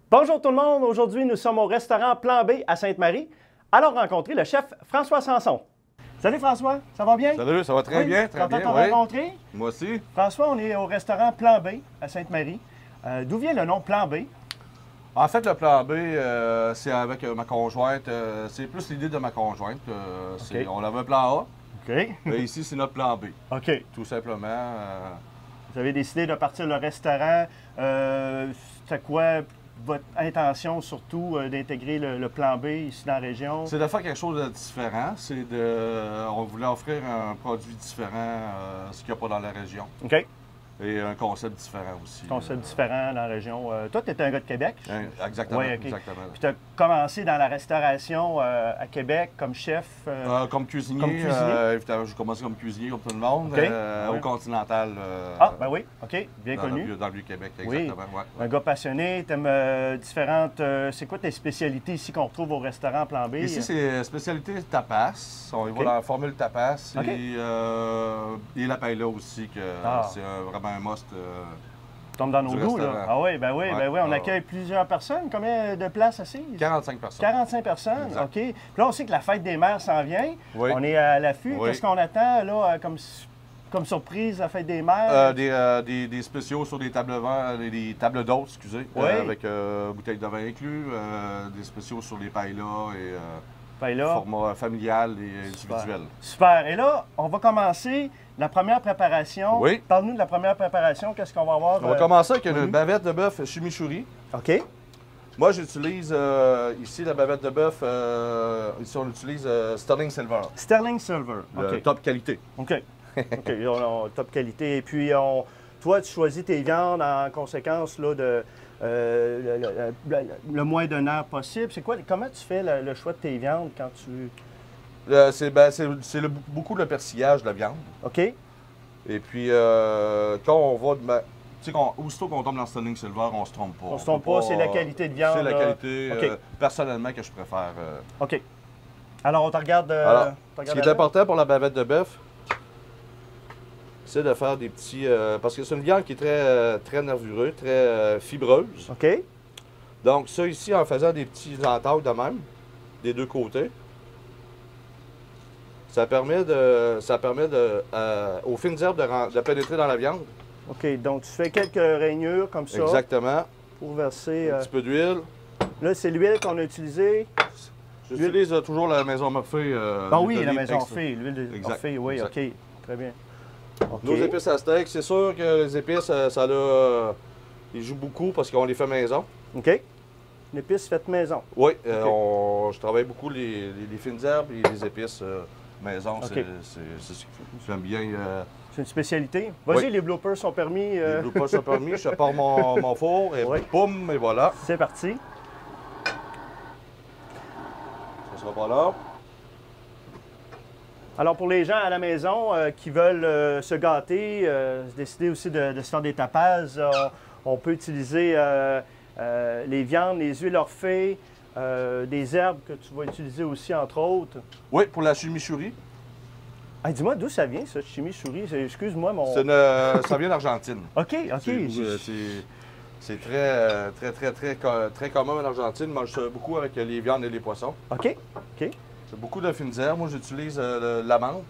Bonjour tout le monde, aujourd'hui nous sommes au restaurant Plan B à Sainte-Marie. Allons rencontrer le chef François Sanson. Salut François, ça va bien? Salut, ça va très bien, très bien. Content de te rencontrer? Moi aussi. François, on est au restaurant Plan B à Sainte-Marie. D'où vient le nom Plan B? En fait, le plan B, c'est avec ma conjointe. C'est plus l'idée de ma conjointe. On avait un plan A. OK. Mais ici, c'est notre plan B. OK. Tout simplement. Vous avez décidé de partir le restaurant. C'est quoi votre intention surtout d'intégrer le Plan B ici dans la région? C'est de faire quelque chose de différent. On voulait offrir un produit différent, ce qu'il n'y a pas dans la région. OK. Et un concept différent aussi. Concept différent dans la région. Toi, tu étais un gars de Québec? Exactement. Oui, OK. Exactement. Puis tu as commencé dans la restauration à Québec comme chef? Comme cuisinier. Comme cuisinier? Évidemment, j'ai commencé comme cuisinier, comme tout le monde, OK. au Continental. Ben oui, OK, bien connu. Dans le Vieux-Québec, Oui. exactement. Ouais. Un gars passionné, tu aimes différentes... c'est quoi tes spécialités ici qu'on retrouve au restaurant Plan B? Ici, c'est spécialité tapas. On y va dans la formule tapas. OK. Et la paella aussi, que c'est vraiment un must. Tombe dans nos du goûts, là. restaurant. Ah oui, ben oui, Ouais. ben oui. On accueille plusieurs personnes. Combien de places assises? 45 personnes. 45 personnes, Exact. OK. Puis là, on sait que la fête des mères s'en vient. Oui. On est à l'affût. Oui. Qu'est-ce qu'on attend, là, comme surprise, la fête des mères? Des spéciaux sur des tables des tables d'hôtes, excusez, Oui. avec bouteille de vin inclus, des spéciaux sur les paellas et Ben là, format familial et individuel. super. Et là, on va commencer la première préparation. Oui. Parle-nous de la première préparation. Qu'est-ce qu'on va avoir? On va commencer avec une bavette de bœuf chimichurri. OK. Moi, j'utilise ici la bavette de bœuf. Ici, on utilise Sterling Silver. Sterling Silver. Le OK. top qualité. OK. OK. On top qualité. Et puis, toi, tu choisis tes viandes en conséquence là, de le moins d'un heure possible. C'est quoi? Comment tu fais le choix de tes viandes quand tu... Beaucoup le persillage de la viande. OK. Et puis, quand on va... Tu sais, aussitôt qu'on tombe dans Sterling Silver, on se trompe pas. On se trompe pas, c'est la qualité de viande. C'est la là. qualité, OK. personnellement, que je préfère. OK. Alors, on te regarde... Alors, te regarde ce qui est là. important pour la bavette de bœuf, c'est de faire des petits... parce que c'est une viande qui est très nervureuse, très fibreuse. OK. Donc, ça ici, en faisant des petits entailles de même, des deux côtés, ça permet aux fines herbes de pénétrer dans la viande. OK. Donc, tu fais quelques rainures comme ça. Exactement. Pour verser... Un petit peu d'huile. Là, c'est l'huile qu'on a utilisée. J'utilise toujours la maison Murphy. Ah oui, l'huile la d'olive maison extra. Orphée, l'huile de Exact, Orphée, oui, exact. OK. Très bien. OK. Nos épices à steak, c'est sûr que les épices, ils jouent beaucoup parce qu'on les fait maison. OK. Une épice faite maison. Oui, OK. je travaille beaucoup les fines herbes et les épices maison. OK. C'est ce que j'aime bien. C'est une spécialité. Vas-y, Oui. les bloopers sont permis. Les bloopers sont permis, je pars mon four et Oui. boum, et voilà. C'est parti. Ça sera pas là. Alors, pour les gens à la maison qui veulent se gâter, décider aussi de se faire des tapas, on peut utiliser les viandes, les huiles Orphée, des herbes que tu vas utiliser aussi, entre autres. Oui, pour la chimichurri. Ah, dis-moi, d'où ça vient, ça, chimichurri? Excuse-moi, mon... Ça vient d'Argentine. OK, OK. C'est très commun en Argentine. Moi, je mange beaucoup avec les viandes et les poissons. OK, OK. C'est beaucoup de fines herbes. Moi, j'utilise la menthe,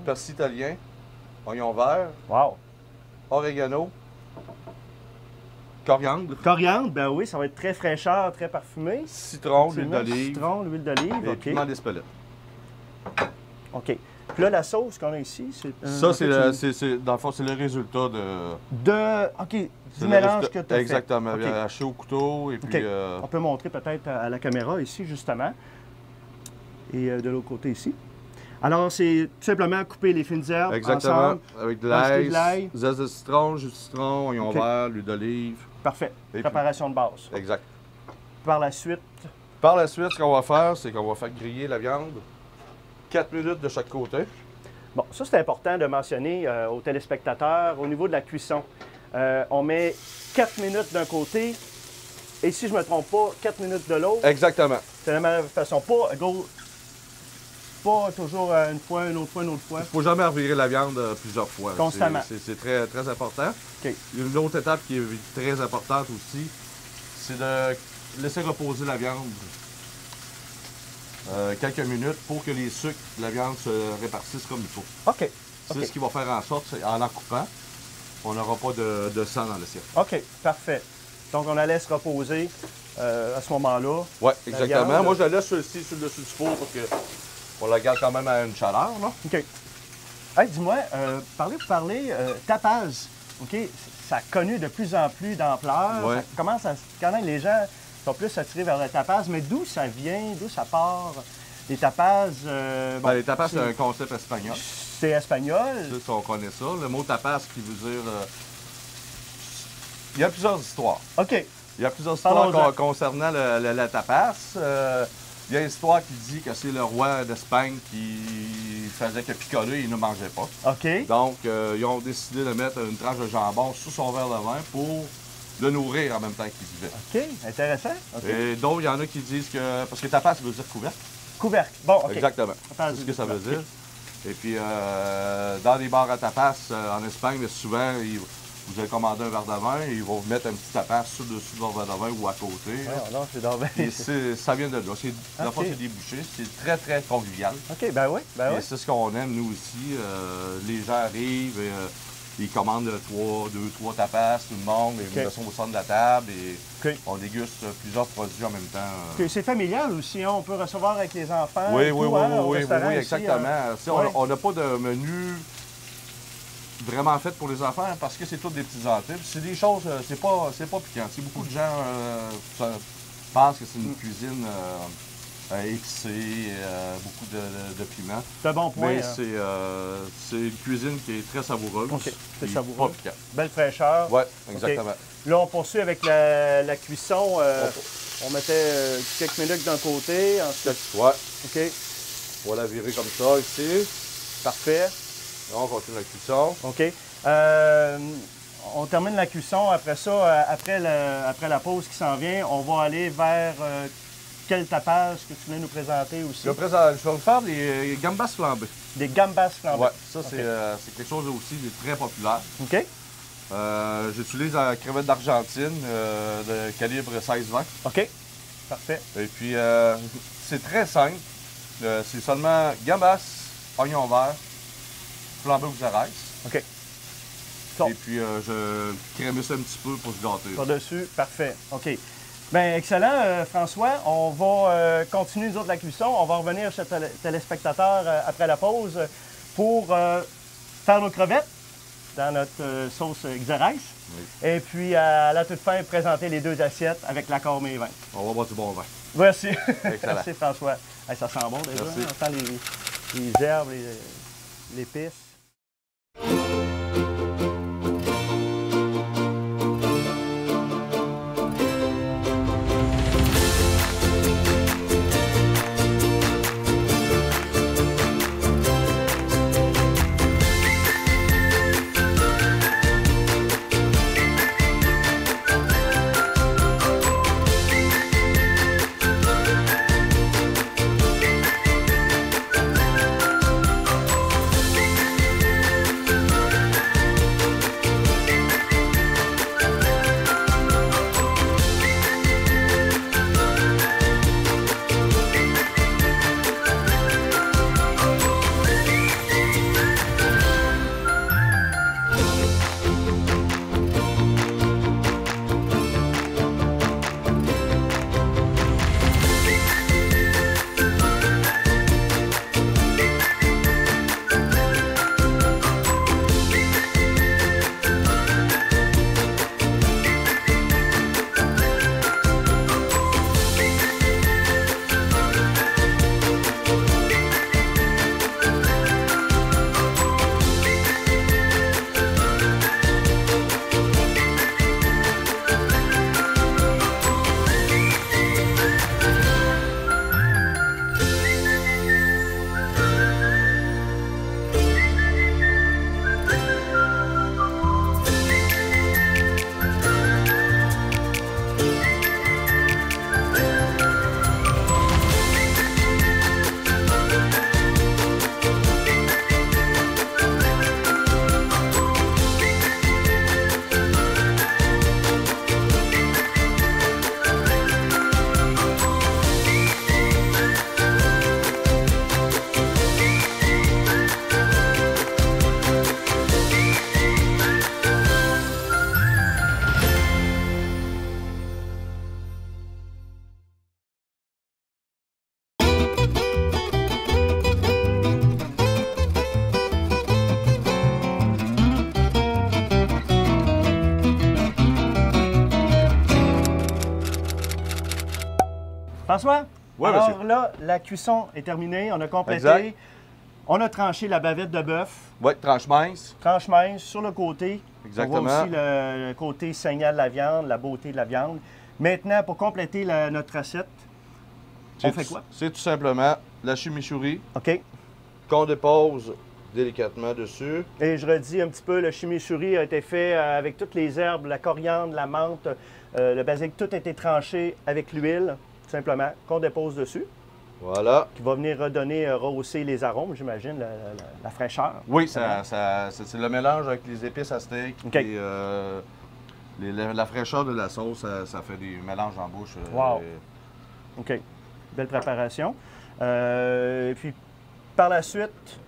persil italien, oignon vert, Wow. oregano, coriandre, Coriandre, ben oui, ça va être très fraîcheur, très parfumé. citron, l'huile d'olive Citron, l'huile d'olive, et OK. piment d'Espelette. OK. Puis là, la sauce qu'on a ici, c'est... Ça, dans le fond, c'est le résultat OK, c'est du le mélange résultat- que tu as fait. Exactement. OK. Haché au couteau et puis... OK. On peut montrer peut-être à la caméra ici, justement. Et de l'autre côté ici. Alors, c'est tout simplement couper les fines herbes exactement. ensemble. Avec de Rajouter de l'ail, l'ail. zeste de citron, jus de citron, oignon OK. vert, l'huile d'olive. Parfait. Et Préparation de base. Exact. Par la suite, Par la suite, ce qu'on va faire, c'est qu'on va faire griller la viande 4 minutes de chaque côté. bon, ça c'est important de mentionner aux téléspectateurs au niveau de la cuisson. On met 4 minutes d'un côté et si je ne me trompe pas, 4 minutes de l'autre. Exactement. C'est la même façon. Pas toujours une fois, une autre fois, une autre fois. Il ne faut jamais revirer la viande plusieurs fois. Constamment. C'est très, très important. OK. Une autre étape qui est très importante aussi, c'est de laisser reposer la viande quelques minutes pour que les sucres de la viande se répartissent comme il faut. OK. C'est ce qui va faire en sorte, en coupant, on n'aura pas de sang dans l'assiette. OK, parfait. Donc, on la laisse reposer à ce moment-là. Oui, exactement. viande. Moi, je la laisse ici sur le dessus du four parce qu'on la garde quand même à une chaleur. Là. OK. Hey, dis-moi, parlez, tapaz, OK, ça a connu de plus en plus d'ampleur. Ouais. Ça commence à... Quand même, les gens sont plus attirés vers le tapaz, mais d'où ça vient, d'où ça part? Les tapas... Ben, les tapas, c'est un concept espagnol. C'est espagnol. Ça, on connaît ça. Le mot tapas qui veut dire... Il y a plusieurs histoires. OK. Il y a plusieurs histoires concernant la tapas. Il y a une histoire qui dit que c'est le roi d'Espagne qui faisait que picoler et il ne mangeait pas. OK. Donc, ils ont décidé de mettre une tranche de jambon sous son verre de vin pour le nourrir en même temps qu'il vivait. OK, intéressant. Okay. Et d'autres, il y en a qui disent que... Parce que tapas, ça veut dire couvercle. Couvercle. Bon, OK. Exactement. C'est ce que ça veut dire. Et puis, dans les bars à tapas, en Espagne, mais souvent, vous allez commander un verre de vin et ils vont vous mettre un petit tapas sur-dessus de leur verre de vin ou à côté. Non, c'est d'or. Et ça vient de là. La fois, c'est des bouchées. C'est très, très convivial. OK, ben oui, ben oui. Et c'est ce qu'on aime, nous aussi. Les gens arrivent, ils commandent 2-3 tapas, tout le monde, et ils sont au centre de la table et on déguste plusieurs produits en même temps. C'est familial aussi, hein? On peut recevoir avec les enfants. Oui, tout, oui, ici, exactement. On n'a pas de menu vraiment fait pour les enfants parce que c'est toutes des petites entrées. C'est des choses, c'est pas piquant. Beaucoup de gens pensent que c'est une cuisine épicée, beaucoup de piment. C'est un bon point. Mais c'est une cuisine qui est très savoureuse. OK, c'est savoureux. Pas piquant. Belle fraîcheur. Oui, exactement. Okay. Là, on poursuit avec la cuisson. On mettait quelques minutes d'un côté. Ensuite... Ouais. OK. On va la virer comme ça ici. Parfait. Là, on continue la cuisson. OK. On termine la cuisson. Après ça, après la pause qui s'en vient, on va aller vers quel tapage que tu viens nous présenter aussi? Je vais vous faire des gambas flambées. Des gambas flambées. Oui, ça, c'est quelque chose aussi de très populaire. OK. J'utilise la crevette d'Argentine de calibre 16-20. OK. Parfait. Et puis, c'est très simple. C'est seulement gambas, oignon vert, flambé aux araises. OK. Et puis, je crémisse un petit peu pour se gâter. Par-dessus, parfait. OK. Bien, excellent, François. On va continuer, nous autres, la cuisson. On va revenir chez les téléspectateurs après la pause pour faire nos crevettes dans notre sauce Xérès. Oui. Et puis, à la toute fin, présenter les deux assiettes avec l'accord mes vins. On va boire du bon vin. Merci. Excellent. Merci, François. Hey, ça sent bon déjà. Merci. On sent les herbes, l'épice. François, Oui, alors monsieur. là, la cuisson est terminée, on a complété. Exact. On a tranché la bavette de bœuf, Oui, tranche mince. tranche mince sur le côté. Exactement. On voit aussi le côté saignant de la viande, la beauté de la viande. Maintenant, pour compléter notre recette, on fait quoi? C'est tout simplement la chimichurri OK. qu'on dépose délicatement dessus. Et je redis un petit peu, le chimichurri a été fait avec toutes les herbes, la coriandre, la menthe, le basilic, tout a été tranché avec l'huile, tout simplement, qu'on dépose dessus, Voilà. qui va venir redonner, rehausser les arômes, j'imagine, la fraîcheur. Oui, c'est le mélange avec les épices à steak OK. et la fraîcheur de la sauce, ça fait des mélanges en bouche. Wow. OK. Belle préparation. Et puis, par la suite...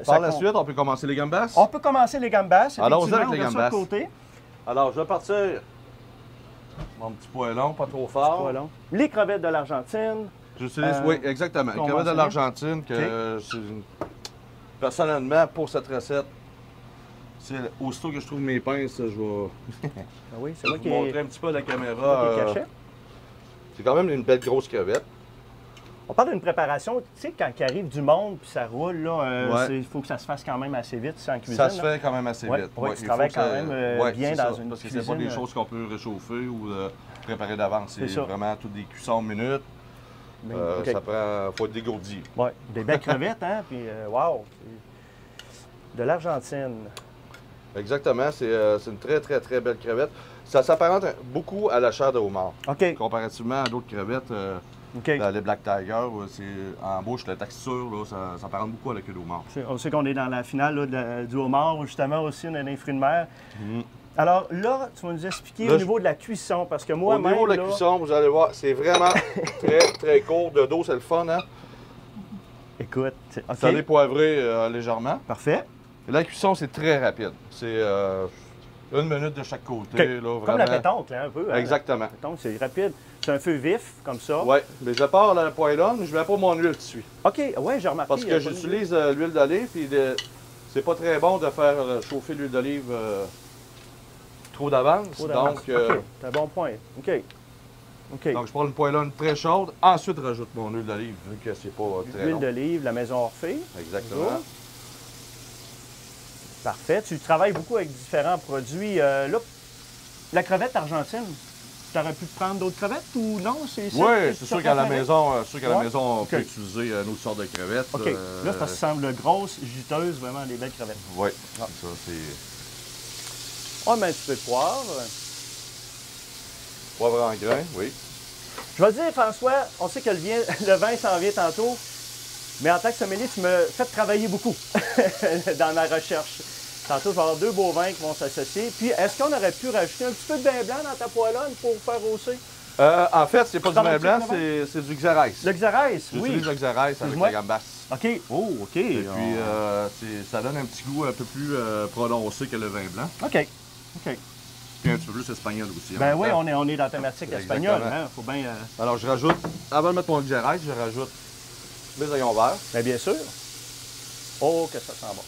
Par la suite, on peut commencer les gambas. On peut commencer les gambas. Allons-y avec effectivement, les on met ça gambas. de côté. Alors, je vais partir mon petit poêlon, pas trop fort. Voilà. Les crevettes de l'Argentine. J'utilise, oui, exactement. Une crevette de l'Argentine, que personnellement, pour cette recette, c'est aussitôt que je trouve mes pinces, je vais Ah oui, c'est moi vous qui montrer un petit peu à la caméra. qui cachait. C'est quand même une belle grosse crevette. On parle d'une préparation, tu sais, quand il arrive du monde puis ça roule, là, Ouais. il faut que ça se fasse quand même assez vite, c'est en cuisine. Ça se là. fait quand même assez Ouais, vite. ouais, tu il travailles faut quand que ça- même ouais, bien c'est dans ça, une parce que c'est pas des cuisine, choses qu'on peut réchauffer ou préparer d'avance. C'est C'est ça. vraiment toutes des cuissons minutes. Mais, OK. Ça prend, faut être dégourdi. Ouais, des belles crevettes, hein, puis wow! De l'Argentine. Exactement, c'est une très, très, très belle crevette. Ça s'apparente beaucoup à la chair de homard. OK, Comparativement à d'autres crevettes, OK. les Black Tiger, en bouche, la texture, là, ça s'apparente beaucoup à la queue de homard. On sait qu'on est dans la finale là, du homard, justement, aussi, on a des fruits de mer. Mhm. Alors là, tu vas nous expliquer Là, au niveau de la cuisson, parce que moi, Au niveau de la cuisson, vous allez voir, c'est vraiment très, très court. De dos, c'est le fun, hein? Écoute, OK, Salé poivré légèrement. parfait. Et la cuisson, c'est très rapide. C'est 1 minute de chaque côté. OK. Là, vraiment. Comme la pétanque, là, un peu. Hein? Exactement. La pétanque, c'est rapide. C'est un feu vif, comme ça. Oui, mais je pars à la poêlonne, mais je ne mets pas mon huile tout de suite. OK, ouais, j'ai remarqué. Parce il y a que pas de- j'utilise l'huile d'olive, puis c'est pas très bon de faire chauffer l'huile d'olive trop d'avance. Trop d'avance. Donc, OK, c'est un bon point. OK. OK. donc, je prends une poêlonne très chaude. Ensuite, rajoute mon huile d'olive, vu que c'est pas très L'huile long. d'olive, la maison Orphée. Exactement. Bonjour. Parfait. Tu travailles beaucoup avec différents produits. Là, la crevette argentine, tu aurais pu prendre d'autres crevettes ou non? C'est ça Oui, que c'est tu sûr qu'à la préférais? maison, la Ouais. maison, on OK. peut utiliser une autre sorte de crevettes. OK. Là, ça semble grosse, juteuse, vraiment des belles crevettes. Oui, Ah. ça, c'est On met un petit peu de poivre. poivre en grain, oui. Je vais te dire, François, on sait que le vin s'en vient tantôt, mais en tant que sommelier, tu me fais travailler beaucoup dans ma recherche. Tantôt, je vais avoir 2 beaux vins qui vont s'associer. Puis, est-ce qu'on aurait pu rajouter un petit peu de vin blanc dans ta poêlonne pour faire hausser? En fait, c'est pas du Comme vin un blanc, petit c'est du Xérès. Le Xérès, oui. J'utilise le Xérès avec Excuse-moi. la gambas. OK. Oh, OK. Et puis, ça donne un petit goût un peu plus prononcé que le vin blanc. OK. OK. Puis un petit peu plus espagnol aussi. en Ben même oui, temps. on est dans la thématique Exactement. espagnole. Hein? Faut bien... Alors, je rajoute, avant de mettre mon Xérès, je rajoute mes oignons verts. Ben, bien sûr. Oh, que ça sent bon.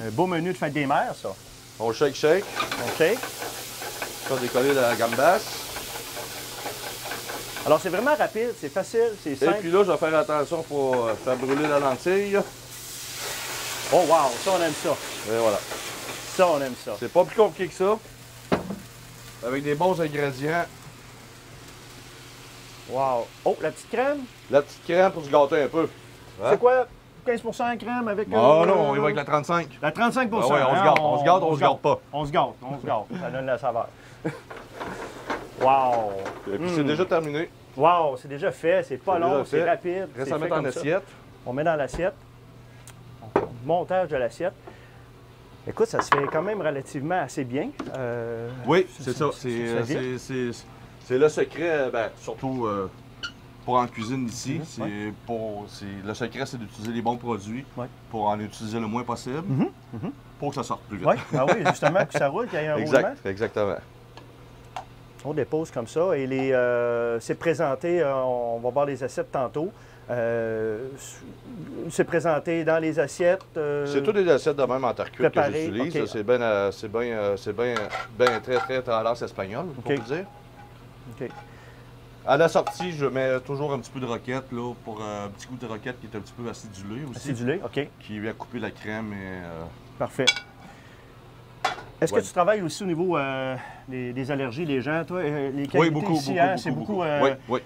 Un beau menu de fête des mères, ça. On shake, OK. on décoller la gambas. Alors, c'est vraiment rapide, c'est facile, c'est Et simple. puis là, je vais faire attention pour faire brûler la lentille. Oh, wow, ça, on aime ça. Et voilà. Ça, on aime ça. C'est pas plus compliqué que ça. Avec des bons ingrédients. Wow. Oh, la petite crème? La petite crème pour se gâter un peu. Hein? C'est quoi? 15% de crème avec... Oh non, on y va avec la 35. La 35%. Ah ouais, on se hein, gâte, on se gâte, on se gâte pas. On se gâte. Ça donne la saveur. Wow. Et puis c'est déjà terminé. Wow, c'est déjà fait, c'est pas C'est long, déjà c'est fait. rapide. Reste c'est à fait mettre en comme ça. assiette. On met dans l'assiette. Montage de l'assiette. Écoute, ça se fait quand même relativement assez bien. Oui, c'est ça. vite. C'est le secret, ben, surtout pour en cuisine ici. Mhm, Le secret, c'est d'utiliser les bons produits Ouais. pour en utiliser le moins possible pour que ça sorte plus vite. Oui, ah oui, justement, que ça roule, qu'il y ait un roulement. Exact, exactement. On dépose comme ça et c'est présenté, on va voir les assiettes tantôt. C'est présenté dans les assiettes. C'est toutes des assiettes de même en terre cuite que préparées, j'utilise. ok. C'est bien très, très tendance espagnole, pour Ok. vous dire. OK. À la sortie, je mets toujours un petit peu de roquette, là, pour un petit goût de roquette qui est un petit peu acidulé aussi. Acidulé, OK. Qui vient couper la crème et... Parfait. Est-ce que tu travailles aussi au niveau des allergies, les gens, toi? Les qualités oui, beaucoup, ici, beaucoup, hein, beaucoup, c'est beaucoup... Oui.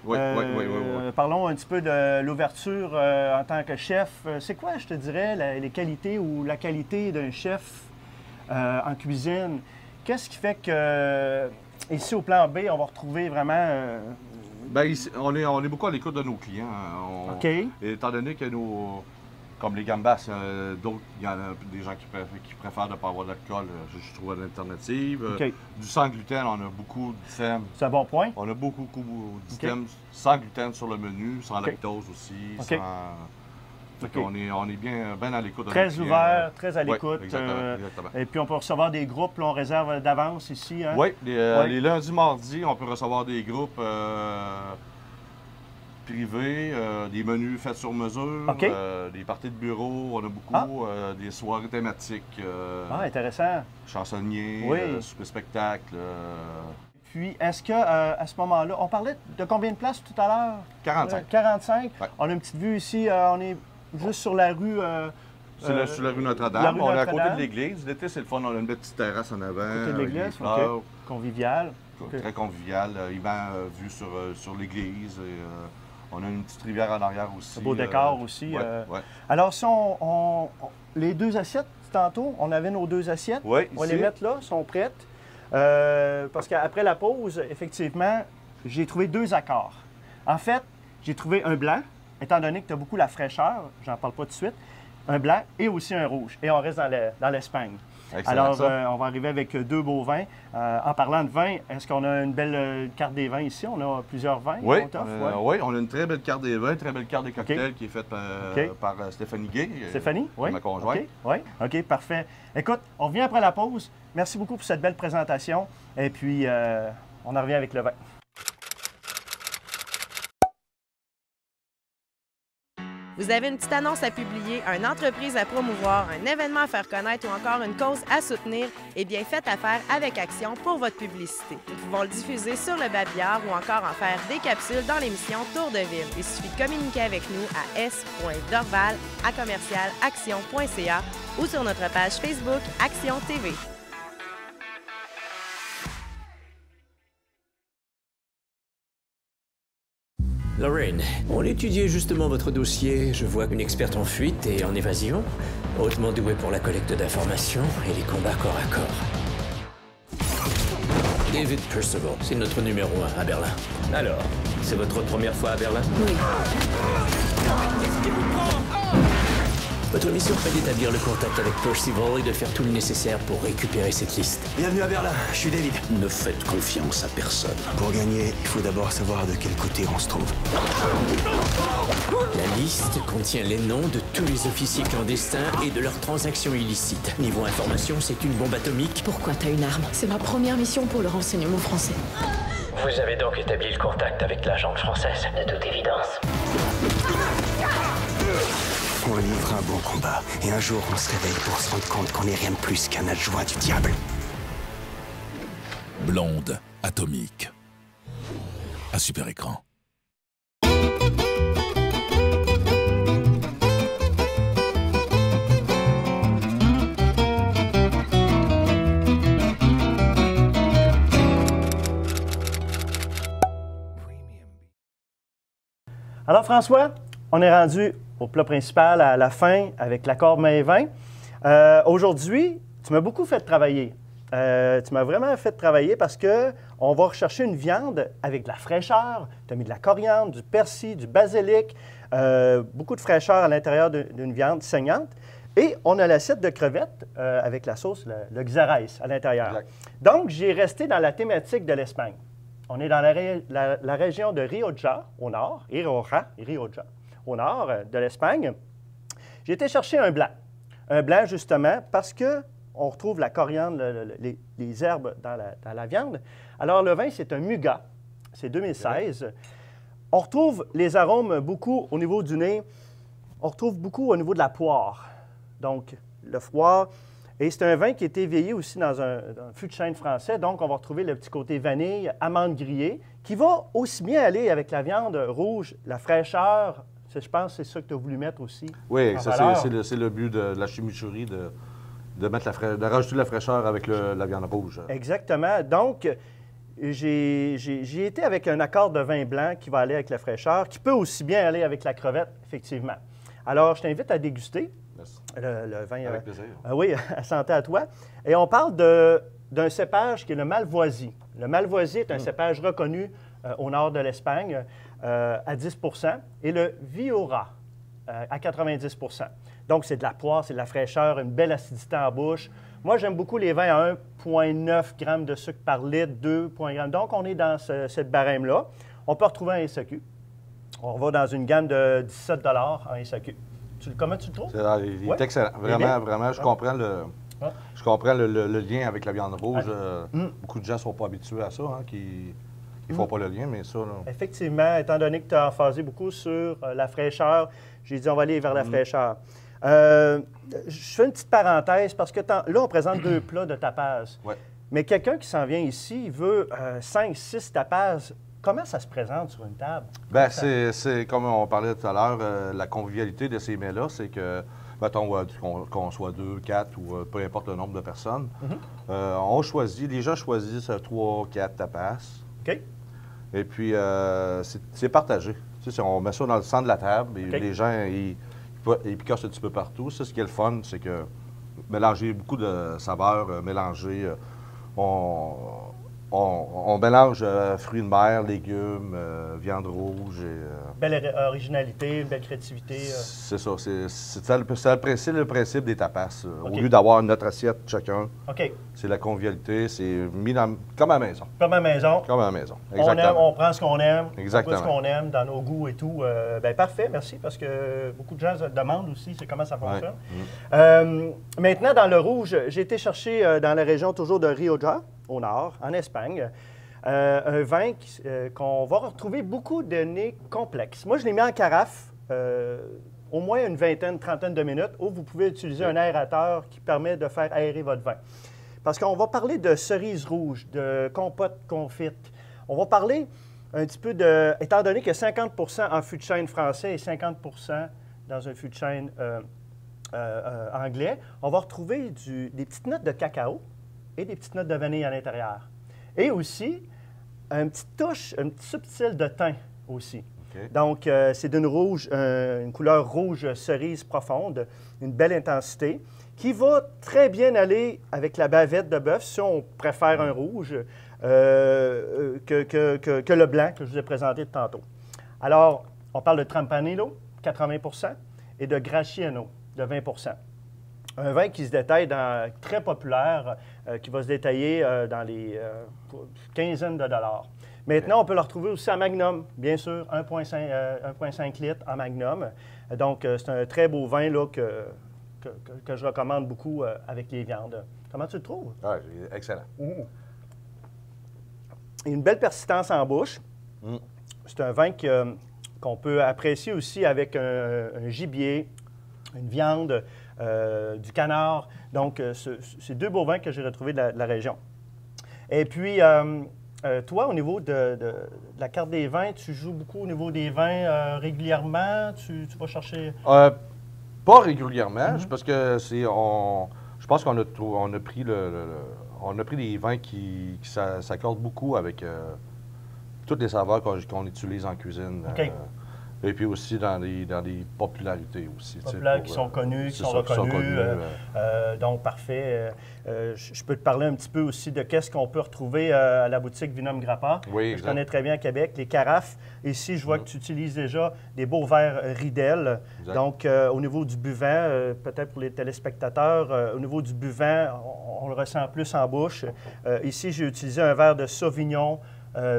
Parlons un petit peu de l'ouverture en tant que chef. C'est quoi, je te dirais, les qualités ou la qualité d'un chef en cuisine? Qu'est-ce qui fait que ici, au plan B, on va retrouver vraiment... Bien, ici, on est beaucoup à l'écoute de nos clients. OK. Étant donné que comme les gambas, d'autres, il y en a des gens qui préfèrent ne pas avoir d'alcool. Je trouve une alternative. OK. Du sans gluten, on a beaucoup d'items. C'est un bon point. On a beaucoup d'items sans gluten sur le menu, sans lactose aussi. OK. On est bien à l'écoute de très nos clients. ouvert, très à l'écoute. Exactement. Et puis on peut recevoir des groupes, là, on réserve d'avance ici. Hein? Oui, les lundis, mardis, on peut recevoir des groupes privés, des menus faits sur mesure, OK. des parties de bureau, on a beaucoup, des soirées thématiques. Intéressant. Chansonniers, Oui. super spectacle. Puis, est-ce que à ce moment-là, on parlait de combien de places tout à l'heure? 45. 45. Ouais. On a une petite vue ici, on est juste sur la rue... C'est sur la rue Notre-Dame. On est à côté de l'église. L'été, c'est le fun. On a une petite terrasse en avant. À côté de l'église, des fleurs. OK. Convivial. Très convivial. Vue sur l'église. Et, on a une petite rivière en arrière aussi. Un beau décor aussi. Ouais. Alors, si les deux assiettes, tantôt, on avait nos deux assiettes. Oui, on va les mettre là, sont prêtes. Parce qu'après la pause, effectivement, j'ai trouvé deux accords. En fait, j'ai trouvé un blanc, étant donné que tu as beaucoup la fraîcheur, j'en parle pas tout de suite, un blanc et aussi un rouge. Et on reste dans l'Espagne. Alors, on va arriver avec deux beaux vins. En parlant de vin, est-ce qu'on a une belle carte des vins ici? On a plusieurs vins oui, qu'on t'offre? Oui, on a une très belle carte des vins, très belle carte des cocktails qui est faite par Stéphanie Gay. Stéphanie? Oui. Ma conjointe. Oui, OK, parfait. Écoute, on revient après la pause. Merci beaucoup pour cette belle présentation. Et puis, on en revient avec le vin. Vous avez une petite annonce à publier, une entreprise à promouvoir, un événement à faire connaître ou encore une cause à soutenir? Eh bien, faites affaire avec Action pour votre publicité. Nous pouvons le diffuser sur le babillard ou encore en faire des capsules dans l'émission Tour de Ville. Il suffit de communiquer avec nous à s.dorval@action.ca ou sur notre page Facebook Action TV. Lorraine, on étudiait justement votre dossier. Je vois une experte en fuite et en évasion, hautement douée pour la collecte d'informations et les combats corps à corps. David Percival, c'est notre numéro 1 à Berlin. Alors, c'est votre première fois à Berlin? Oui. Votre mission est d'établir le contact avec Percival et de faire tout le nécessaire pour récupérer cette liste. Bienvenue à Berlin, je suis David. Ne faites confiance à personne. Pour gagner, il faut d'abord savoir de quel côté on se trouve. La liste contient les noms de tous les officiers clandestins et de leurs transactions illicites. Niveau information, c'est une bombe atomique. Pourquoi t'as une arme? C'est ma première mission pour le renseignement français. Vous avez donc établi le contact avec l'agente française, de toute évidence. On livre un bon combat, et un jour on se réveille pour se rendre compte qu'on n'est rien de plus qu'un adjoint du diable. Blonde atomique. À super écran. Alors, François, on est rendu au plat principal à la fin avec l'accord mets et vin. Aujourd'hui, tu m'as beaucoup fait travailler. Tu m'as vraiment fait travailler parce qu'on va rechercher une viande avec de la fraîcheur. Tu as mis de la coriandre, du persil, du basilic, beaucoup de fraîcheur à l'intérieur d'une viande saignante. Et on a l'assiette de crevettes avec la sauce, le xérès à l'intérieur. Exact. Donc, j'ai resté dans la thématique de l'Espagne. On est dans la région de Rioja, au nord, Rioja, au nord de l'Espagne. J'ai été chercher un blanc. Un blanc, justement, parce qu'on retrouve la coriandre, les herbes dans la viande. Alors, le vin, c'est un Muga. C'est 2016. On retrouve les arômes beaucoup au niveau du nez. On retrouve beaucoup au niveau de la poire. Donc, le poire, Et c'est un vin qui a été vieilli aussi dans un fût de chêne français. Donc, on va retrouver le petit côté vanille, amande grillée, qui va aussi bien aller avec la viande rouge, la fraîcheur. Je pense que c'est ça que tu as voulu mettre aussi. Oui, valeur. c'est le but de la chimichurri, de rajouter de la fraîcheur avec la viande rouge. Exactement. Donc, j'ai été avec un accord de vin blanc qui va aller avec la fraîcheur, qui peut aussi bien aller avec la crevette, effectivement. Alors, je t'invite à déguster le vin. Avec plaisir. Oui, à santé à toi. Et on parle d'un cépage qui est le Malvoisie. Le Malvoisie est un cépage reconnu au nord de l'Espagne à 10 et le Viura à 90 Donc, c'est de la poire, c'est de la fraîcheur, une belle acidité en bouche. Moi, j'aime beaucoup les vins à 1,9 g de sucre par litre, 2 g. Donc, on est dans cette barème-là. On peut retrouver un SAQ. On va dans une gamme de 17 $ en SAQ. Comment tu le trouves? Il est excellent. Vraiment, je comprends le lien avec la viande rouge. Beaucoup de gens ne sont pas habitués à ça, qui ne font pas le lien, mais ça... Là... Effectivement, étant donné que tu as emphasé beaucoup sur la fraîcheur, j'ai dit on va aller vers la fraîcheur. Je fais une petite parenthèse parce que là, on présente 2 plats de tapas. Ouais. Mais quelqu'un qui s'en vient ici, il veut 5-6 tapas. Comment ça se présente sur une table? Bien, c'est comme on parlait tout à l'heure, la convivialité de ces mets-là, c'est que, mettons, qu'on soit 2, 4 ou peu importe le nombre de personnes, les gens choisissent 3, 4 tapas. OK. Et puis, c'est partagé. Tu sais, on met ça dans le centre de la table et les gens, ils picossent un petit peu partout. Ça, ce qui est le fun, c'est que mélanger beaucoup de saveurs, on mélange fruits de mer, légumes, viande rouge. Belle originalité, une belle créativité. C'est ça. C'est le principe des tapas. Au lieu d'avoir notre assiette chacun, c'est la convivialité. C'est mis comme à la maison. Comme à la maison. Comme à la maison. Exactement. On prend ce qu'on aime. Exactement. On goûte ce qu'on aime dans nos goûts et tout. Parfait, merci, parce que beaucoup de gens se demandent aussi comment ça fonctionne. Ouais. Maintenant, dans le rouge, j'ai été chercher dans la région toujours de Rioja, au nord, en Espagne, un vin qu'on va retrouver beaucoup de nez complexes. Moi, je l'ai mis en carafe, au moins une vingtaine, trentaine de minutes, où vous pouvez utiliser un aérateur qui permet de faire aérer votre vin. Parce qu'on va parler de cerises rouges, de compote confite. On va parler un petit peu étant donné que 50 en fût de chêne français et 50 dans un fût de chêne anglais, on va retrouver des petites notes de cacao et des petites notes de vanille à l'intérieur. Et aussi, une petite touche, un petit subtil de thym aussi. Okay. Donc, c'est une couleur rouge cerise profonde, une belle intensité, qui va très bien aller avec la bavette de bœuf, si on préfère un rouge, que le blanc que je vous ai présenté tantôt. Alors, on parle de Tempranillo, 80 et de Gracchiano, de 20 Un vin qui se détaille très populaire, qui va se détailler dans les quinzaines de dollars. Maintenant, on peut le retrouver aussi en Magnum, bien sûr, 1,5 litres en Magnum. Donc, c'est un très beau vin là, que je recommande beaucoup avec les viandes. Comment tu le trouves? Oui, excellent. Une belle persistance en bouche. C'est un vin qu'on peut apprécier aussi avec un gibier, une viande, du canard. Donc, c'est 2 beaux vins que j'ai retrouvés de la région. Et puis, toi, au niveau de la carte des vins, tu joues beaucoup au niveau des vins régulièrement? Tu vas chercher... Pas régulièrement, parce que je pense qu'on a pris on a pris des vins qui s'accordent beaucoup avec toutes les saveurs qu'on utilise en cuisine. OK. Et puis aussi dans des popularités aussi. Populaires qui sont connus, qui sont reconnus. Donc, parfait. Je peux te parler un petit peu aussi de qu'est-ce qu'on peut retrouver à la boutique Vinum Grappa. Oui, je connais très bien à Québec. Les carafes. Ici, je vois que tu utilises déjà des beaux verres Riedel. Exact. Donc, au niveau du buvant, peut-être pour les téléspectateurs, au niveau du buvant, on le ressent plus en bouche. Ici, j'ai utilisé un verre de Sauvignon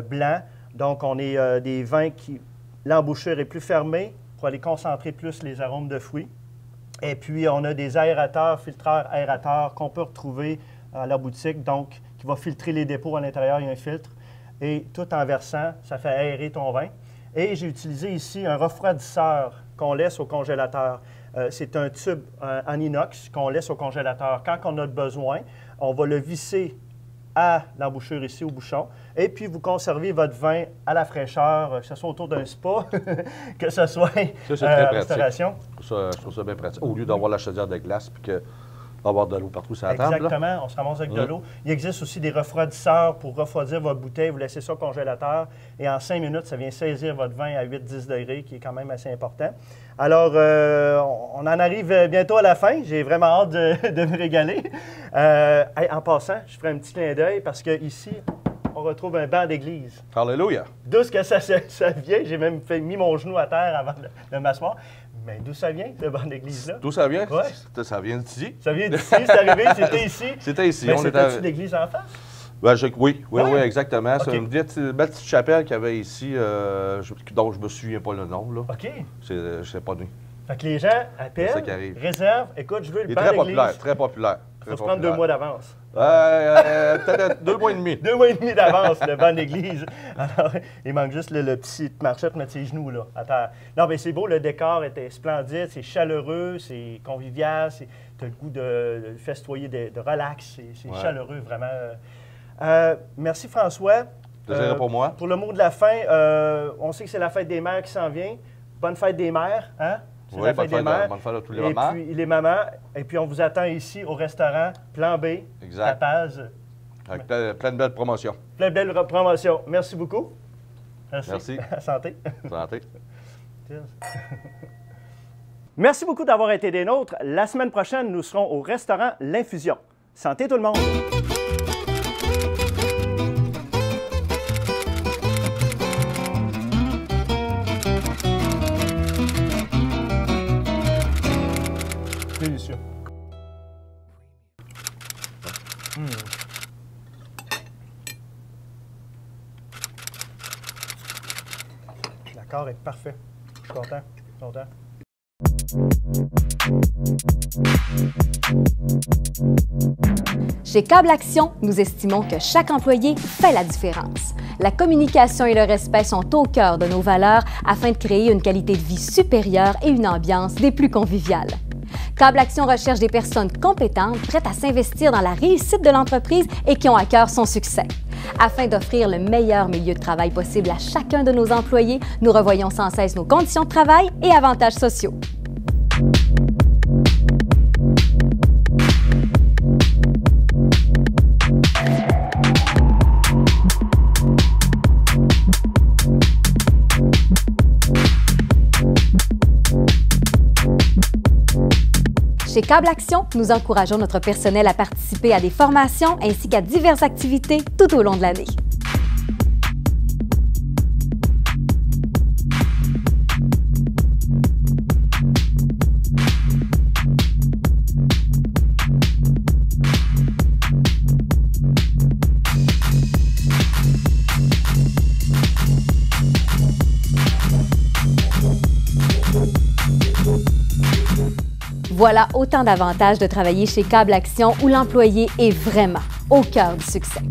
blanc. Donc, on est des vins qui... L'embouchure est plus fermée pour aller concentrer plus les arômes de fruits. Et puis, on a des aérateurs, filtreurs aérateurs qu'on peut retrouver à la boutique, donc qui va filtrer les dépôts à l'intérieur. Il y a un filtre. Et tout en versant, ça fait aérer ton vin. Et j'ai utilisé ici un refroidisseur qu'on laisse au congélateur. C'est un tube en inox qu'on laisse au congélateur. Quand on a besoin, on va le visser à l'embouchure ici, au bouchon. Et puis, vous conservez votre vin à la fraîcheur, que ce soit autour d'un spa, que ce soit très restauration. Je trouve ça bien pratique. Au lieu d'avoir la chaudière de glace puis d'avoir de l'eau partout sur la table. Exactement, on se ramasse avec de l'eau. Il existe aussi des refroidisseurs pour refroidir votre bouteille. Vous laissez ça au congélateur et en 5 minutes, ça vient saisir votre vin à 8-10 degrés, qui est quand même assez important. Alors, on en arrive bientôt à la fin. J'ai vraiment hâte de me régaler. En passant, je ferai un petit clin d'œil parce qu'ici, on retrouve un banc d'église. Alléluia! D'où ce que ça vient? J'ai même mis mon genou à terre avant de m'asseoir. Mais d'où ça vient, ce banc d'église-là? D'où ça vient? Ouais. Ça vient d'ici. Ça vient d'ici, c'est arrivé, c'était ici. C'était ici. Mais c'était-tu l'église en face? Ben, oui, exactement. Okay. C'est une belle petite chapelle qu'il y avait ici, dont je ne me souviens pas le nom. Là. OK. Je ne sais pas né. Fait que les gens appellent, réservent. Écoute, je veux le banc d'église. Très populaire, très populaire. Il faut se prendre 2 mois d'avance. Peut-être 2 mois et demi. 2 mois et demi d'avance, le banc d'église. Alors, il manque juste le petit marchette pour mettre ses genoux là, à terre. Non, mais c'est beau, le décor était splendide, c'est chaleureux, c'est convivial, tu as le goût de festoyer, de relax, c'est chaleureux, vraiment. Merci François. Plaisir pour moi. Pour le mot de la fin, on sait que c'est la fête des mères qui s'en vient. Bonne fête des mères, hein? Oui, bonne fête à tous les mamans. Et puis les mamans. Et puis on vous attend ici au restaurant Plan B. Exact. Tapaz. Avec plein de belles promotions. Plein de belles promotions. Merci beaucoup. Merci. Santé. Santé. Merci beaucoup d'avoir été des nôtres. La semaine prochaine, nous serons au restaurant L'Infusion. Santé tout le monde! Délicieux. L'accord est parfait. Je suis content. Chez Câble Action, nous estimons que chaque employé fait la différence. La communication et le respect sont au cœur de nos valeurs afin de créer une qualité de vie supérieure et une ambiance des plus conviviales. Câble Action recherche des personnes compétentes, prêtes à s'investir dans la réussite de l'entreprise et qui ont à cœur son succès. Afin d'offrir le meilleur milieu de travail possible à chacun de nos employés, nous revoyons sans cesse nos conditions de travail et avantages sociaux. Chez Câble Action, nous encourageons notre personnel à participer à des formations ainsi qu'à diverses activités tout au long de l'année. Voilà autant d'avantages de travailler chez Câble Action où l'employé est vraiment au cœur du succès.